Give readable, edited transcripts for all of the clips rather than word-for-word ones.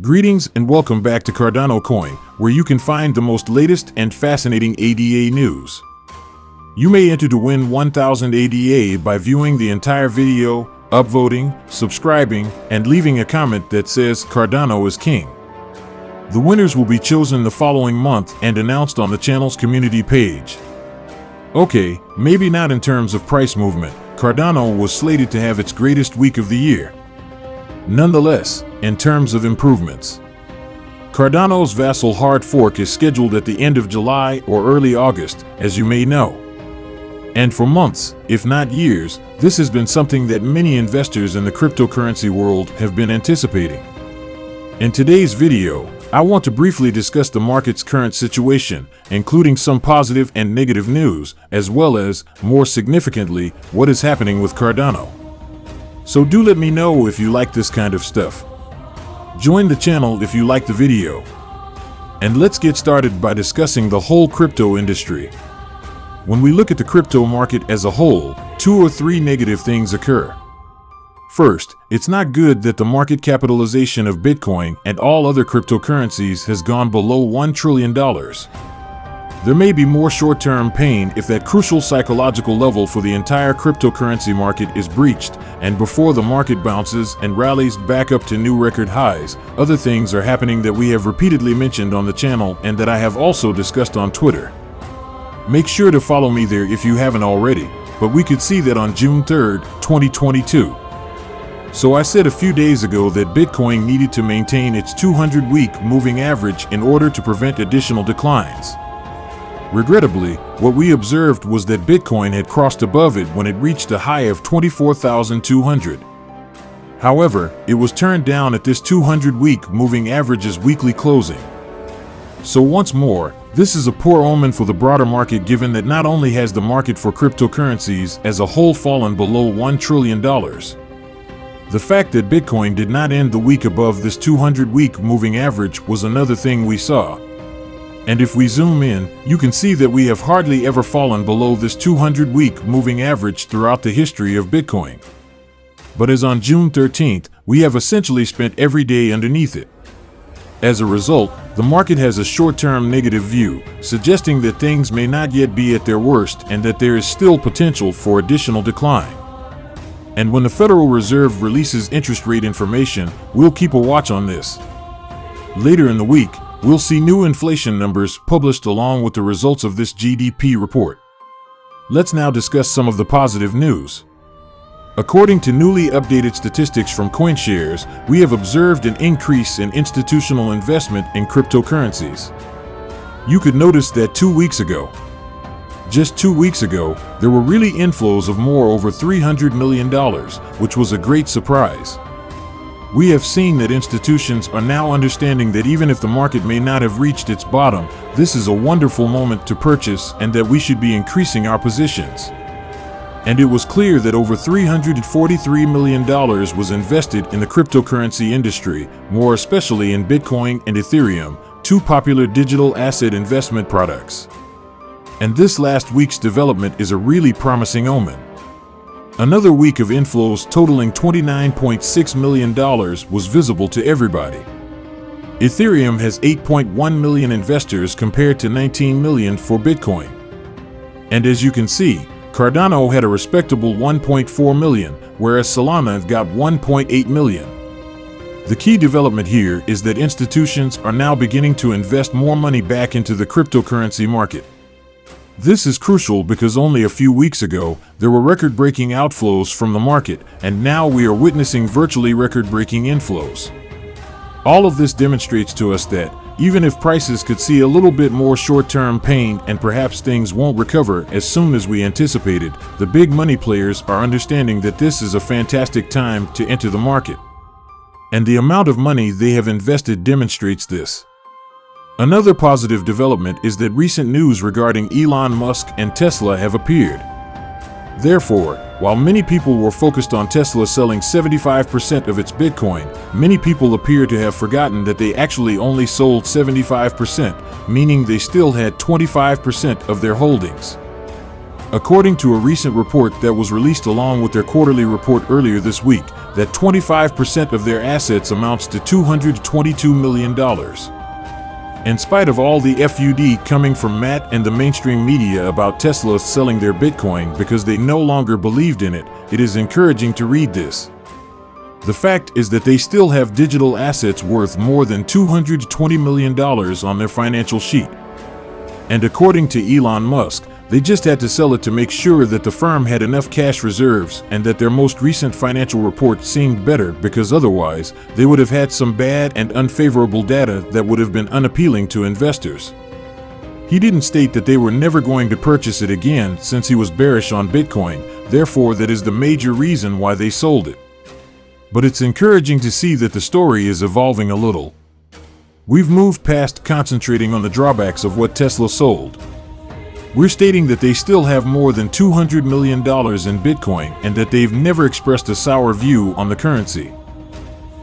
Greetings and welcome back to Cardano Coin, where you can find the most latest and fascinating ADA news. You may enter to win 1000 ADA by viewing the entire video, upvoting, subscribing, and leaving a comment that says Cardano is king. The winners will be chosen the following month and announced on the channel's community page. Okay, maybe not in terms of price movement, Cardano was slated to have its greatest week of the year. Nonetheless, in terms of improvements, Cardano's vassal hard fork is scheduled at the end of July or early August, as you may know. And for months, if not years, this has been something that many investors in the cryptocurrency world have been anticipating. In today's video, I want to briefly discuss the market's current situation, including some positive and negative news, as well as, more significantly, what is happening with Cardano. So do let me know if you like this kind of stuff. Join the channel if you like the video. And let's get started by discussing the whole crypto industry. When we look at the crypto market as a whole, 2 or 3 negative things occur. First, it's not good that the market capitalization of Bitcoin and all other cryptocurrencies has gone below $1 trillion. There may be more short-term pain if that crucial psychological level for the entire cryptocurrency market is breached, and before the market bounces and rallies back up to new record highs, other things are happening that we have repeatedly mentioned on the channel and that I have also discussed on Twitter. Make sure to follow me there if you haven't already, but we could see that on June 3rd, 2022. So I said a few days ago that Bitcoin needed to maintain its 200-week moving average in order to prevent additional declines. Regrettably, what we observed was that Bitcoin had crossed above it when it reached a high of 24,200. However, it was turned down at this 200-week moving average's weekly closing. So once more, this is a poor omen for the broader market, given that not only has the market for cryptocurrencies as a whole fallen below $1 trillion, the fact that Bitcoin did not end the week above this 200-week moving average was another thing we saw. And if we zoom in, you can see that we have hardly ever fallen below this 200-week moving average throughout the history of Bitcoin. But as on June 13th, we have essentially spent every day underneath it. As a result, the market has a short-term negative view, suggesting that things may not yet be at their worst and that there is still potential for additional decline. And when the Federal Reserve releases interest rate information, we'll keep a watch on this. Later in the week, we'll see new inflation numbers published along with the results of this GDP report. Let's now discuss some of the positive news. According to newly updated statistics from CoinShares, we have observed an increase in institutional investment in cryptocurrencies. You could notice that 2 weeks ago. Just 2 weeks ago, there were really inflows of more over $300 million, which was a great surprise. We have seen that institutions are now understanding that even if the market may not have reached its bottom, this is a wonderful moment to purchase and that we should be increasing our positions. And it was clear that over $343 million was invested in the cryptocurrency industry, more especially in Bitcoin and Ethereum, 2 popular digital asset investment products. And this last week's development is a really promising omen. Another week of inflows totaling $29.6 million was visible to everybody. Ethereum has 8.1 million investors compared to 19 million for Bitcoin. And as you can see, Cardano had a respectable 1.4 million, whereas Solana got 1.8 million. The key development here is that institutions are now beginning to invest more money back into the cryptocurrency market. This is crucial because only a few weeks ago, there were record-breaking outflows from the market, and now we are witnessing virtually record-breaking inflows. All of this demonstrates to us that, even if prices could see a little bit more short-term pain and perhaps things won't recover as soon as we anticipated, the big money players are understanding that this is a fantastic time to enter the market. And the amount of money they have invested demonstrates this. Another positive development is that recent news regarding Elon Musk and Tesla have appeared. Therefore, while many people were focused on Tesla selling 75% of its Bitcoin, many people appear to have forgotten that they actually only sold 75%, meaning they still had 25% of their holdings. According to a recent report that was released along with their quarterly report earlier this week, that 25% of their assets amounts to $222 million. In spite of all the FUD coming from Matt and the mainstream media about Tesla selling their Bitcoin because they no longer believed in it, it is encouraging to read this. The fact is that they still have digital assets worth more than $220 million on their financial sheet. And according to Elon Musk, they just had to sell it to make sure that the firm had enough cash reserves and that their most recent financial report seemed better, because otherwise they would have had some bad and unfavorable data that would have been unappealing to investors. He didn't state that they were never going to purchase it again since he was bearish on Bitcoin, therefore that is the major reason why they sold it. But it's encouraging to see that the story is evolving a little. We've moved past concentrating on the drawbacks of what Tesla sold. We're stating that they still have more than $200 million in Bitcoin and that they've never expressed a sour view on the currency.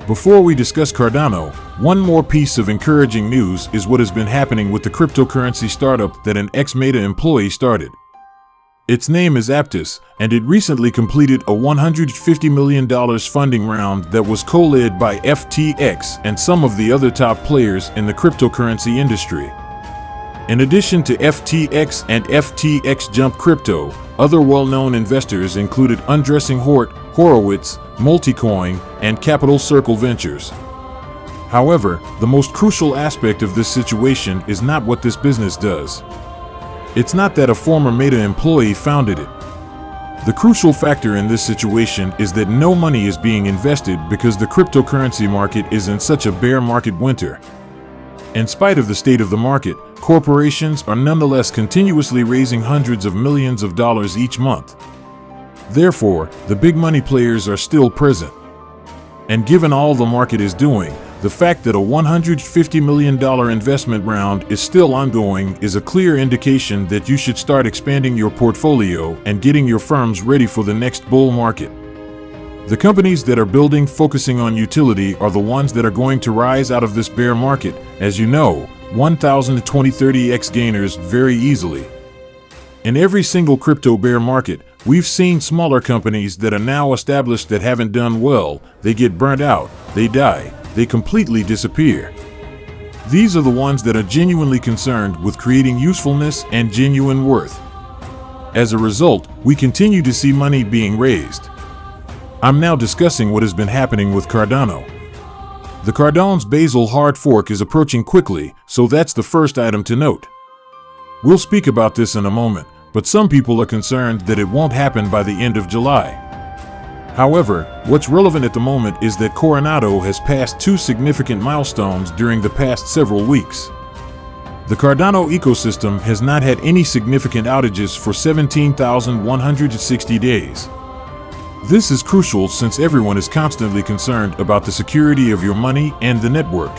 Before we discuss Cardano, one more piece of encouraging news is what has been happening with the cryptocurrency startup that an ex-Meta employee started. Its name is Aptos, and it recently completed a $150 million funding round that was co-led by FTX and some of the other top players in the cryptocurrency industry. In addition to FTX and FTX Jump Crypto, other well-known investors included Undressing Horowitz, Multicoin, and Capital Circle Ventures. However, the most crucial aspect of this situation is not what this business does. It's not that a former Meta employee founded it. The crucial factor in this situation is that no money is being invested because the cryptocurrency market is in such a bear market winter. In spite of the state of the market, corporations are nonetheless continuously raising hundreds of millions of dollars each month. Therefore, the big money players are still present. And given all the market is doing, the fact that a $150 million investment round is still ongoing is a clear indication that you should start expanding your portfolio and getting your firms ready for the next bull market. The companies that are building focusing on utility are the ones that are going to rise out of this bear market, as you know, 1,000 to 20-30x gainers very easily. In every single crypto bear market, we've seen smaller companies that are now established that haven't done well, they get burnt out, they die, they completely disappear. These are the ones that are genuinely concerned with creating usefulness and genuine worth. As a result, we continue to see money being raised. I'm now discussing what has been happening with Cardano. The Cardano's Basel hard fork is approaching quickly, so that's the first item to note. We'll speak about this in a moment, but some people are concerned that it won't happen by the end of July. However, what's relevant at the moment is that Cardano has passed two significant milestones during the past several weeks. The Cardano ecosystem has not had any significant outages for 17,160 days. This is crucial since everyone is constantly concerned about the security of your money and the network.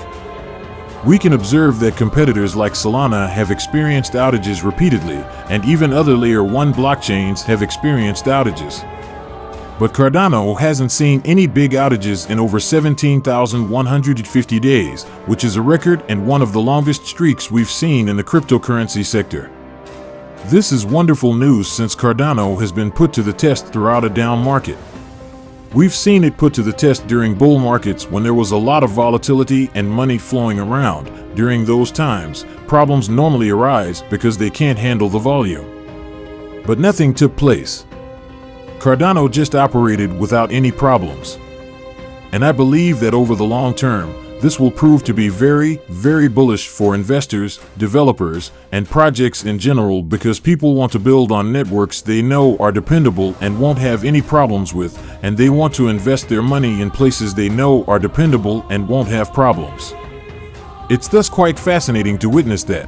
We can observe that competitors like Solana have experienced outages repeatedly, and even other Layer 1 blockchains have experienced outages. But Cardano hasn't seen any big outages in over 17,150 days, which is a record and one of the longest streaks we've seen in the cryptocurrency sector. This is wonderful news since Cardano has been put to the test throughout a down market. We've seen it put to the test during bull markets when there was a lot of volatility and money flowing around. During those times, problems normally arise because they can't handle the volume. But nothing took place. Cardano just operated without any problems. And I believe that over the long term, this will prove to be very, very bullish for investors, developers, and projects in general, because people want to build on networks they know are dependable and won't have any problems with, and they want to invest their money in places they know are dependable and won't have problems. It's thus quite fascinating to witness that.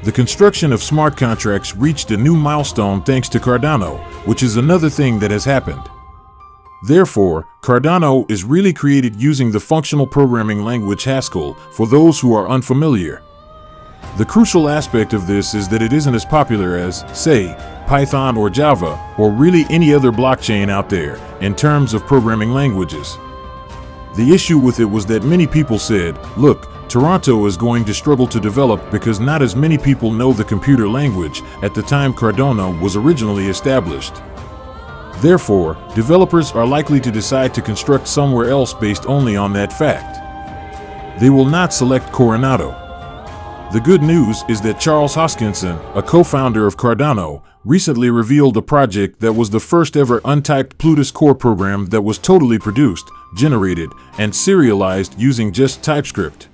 The construction of smart contracts reached a new milestone thanks to Cardano, which is another thing that has happened. Therefore, Cardano is really created using the functional programming language Haskell for those who are unfamiliar. The crucial aspect of this is that it isn't as popular as, say, Python or Java, or really any other blockchain out there, in terms of programming languages. The issue with it was that many people said, look, Toronto is going to struggle to develop because not as many people know the computer language at the time Cardano was originally established. Therefore, developers are likely to decide to construct somewhere else based only on that fact. They will not select Coronado. The good news is that Charles Hoskinson, a co-founder of Cardano, recently revealed a project that was the first ever untyped Plutus core program that was totally produced, generated, and serialized using just TypeScript.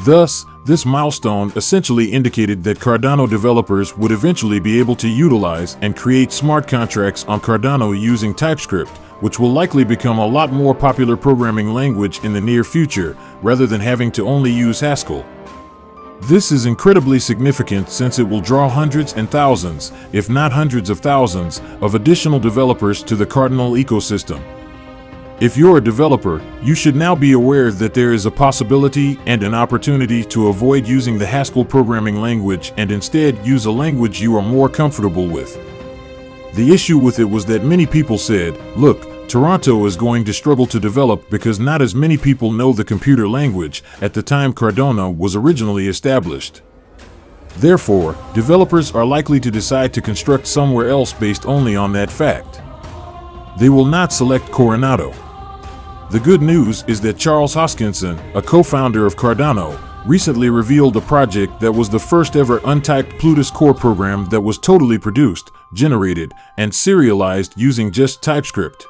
Thus, this milestone essentially indicated that Cardano developers would eventually be able to utilize and create smart contracts on Cardano using TypeScript, which will likely become a lot more popular programming language in the near future, rather than having to only use Haskell. This is incredibly significant since it will draw hundreds and thousands, if not hundreds of thousands, of additional developers to the Cardano ecosystem. If you're a developer, you should now be aware that there is a possibility and an opportunity to avoid using the Haskell programming language and instead use a language you are more comfortable with. The issue with it was that many people said, look, Toronto is going to struggle to develop because not as many people know the computer language at the time Cardano was originally established. Therefore, developers are likely to decide to construct somewhere else based only on that fact. They will not select Coronado. The good news is that Charles Hoskinson, a co-founder of Cardano, recently revealed a project that was the first ever untyped Plutus core program that was totally produced, generated, and serialized using just TypeScript.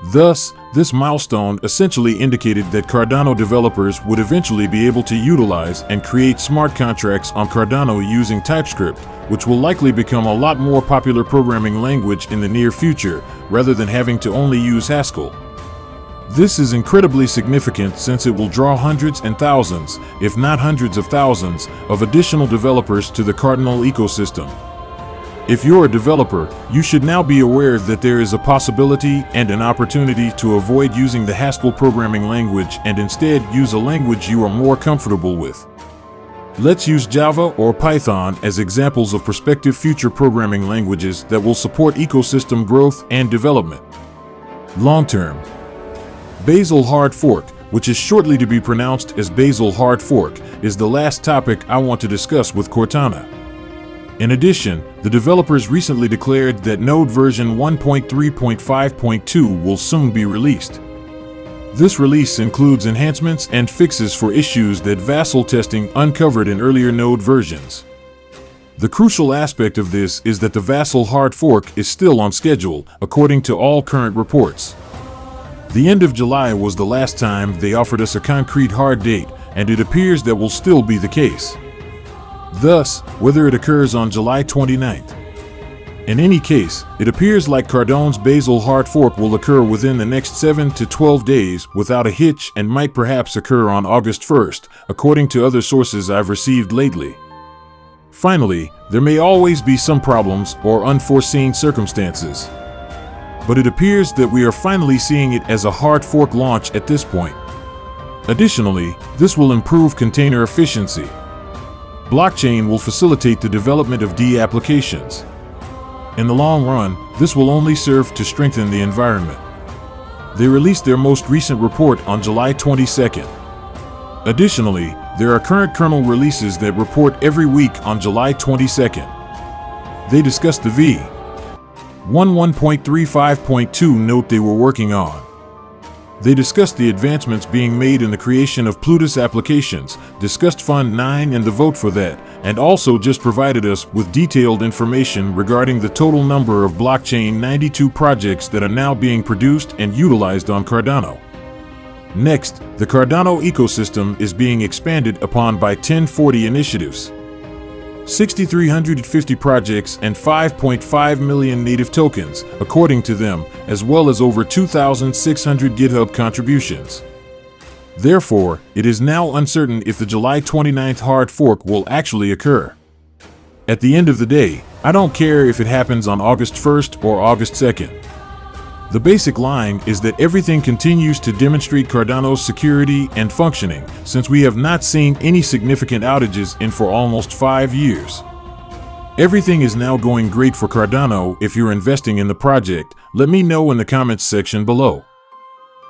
Thus, this milestone essentially indicated that Cardano developers would eventually be able to utilize and create smart contracts on Cardano using TypeScript, which will likely become a lot more popular programming language in the near future, rather than having to only use Haskell. This is incredibly significant since it will draw hundreds and thousands, if not hundreds of thousands, of additional developers to the Cardano ecosystem. If you're a developer, you should now be aware that there is a possibility and an opportunity to avoid using the Haskell programming language and instead use a language you are more comfortable with. Let's use Java or Python as examples of prospective future programming languages that will support ecosystem growth and development. Long-term. Bazel hard fork, which is shortly to be pronounced as Bazel hard fork, is the last topic I want to discuss with Cortana. In addition, the developers recently declared that node version 1.3.5.2 will soon be released. This release includes enhancements and fixes for issues that Vassal testing uncovered in earlier node versions. The crucial aspect of this is that the Vassal hard fork is still on schedule, according to all current reports. The end of July was the last time they offered us a concrete hard date, and it appears that will still be the case. Thus, whether it occurs on July 29th. In any case, it appears like Cardano's Bazel hard fork will occur within the next 7 to 12 days without a hitch and might perhaps occur on August 1st, according to other sources I've received lately. Finally, there may always be some problems or unforeseen circumstances. But it appears that we are finally seeing it as a hard fork launch at this point. Additionally, this will improve container efficiency. Blockchain will facilitate the development of DAA applications. In the long run, this will only serve to strengthen the environment. They released their most recent report on July 22nd. Additionally, there are current kernel releases that report every week on July 22nd. They discussed the v1.35.2 note they were working on. They discussed the advancements being made in the creation of Plutus applications, discussed Fund 9 and the vote for that, and also just provided us with detailed information regarding the total number of blockchain 92 projects that are now being produced and utilized on Cardano. Next, the Cardano ecosystem is being expanded upon by 1040 initiatives, 6,350 projects and 5.5 million native tokens, according to them, as well as over 2,600 GitHub contributions. Therefore, it is now uncertain if the July 29th hard fork will actually occur. At the end of the day, I don't care if it happens on August 1st or August 2nd. The basic line is that everything continues to demonstrate Cardano's security and functioning, since we have not seen any significant outages in for almost 5 years. Everything is now going great for Cardano. If you're investing in the project, let me know in the comments section below.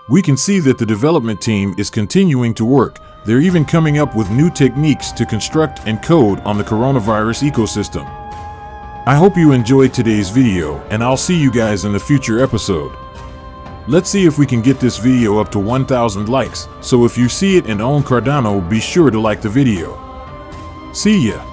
We can see that the development team is continuing to work. They're even coming up with new techniques to construct and code on the coronavirus ecosystem. I hope you enjoyed today's video, and I'll see you guys in a future episode. Let's see if we can get this video up to 1,000 likes, so if you see it and own Cardano, be sure to like the video. See ya!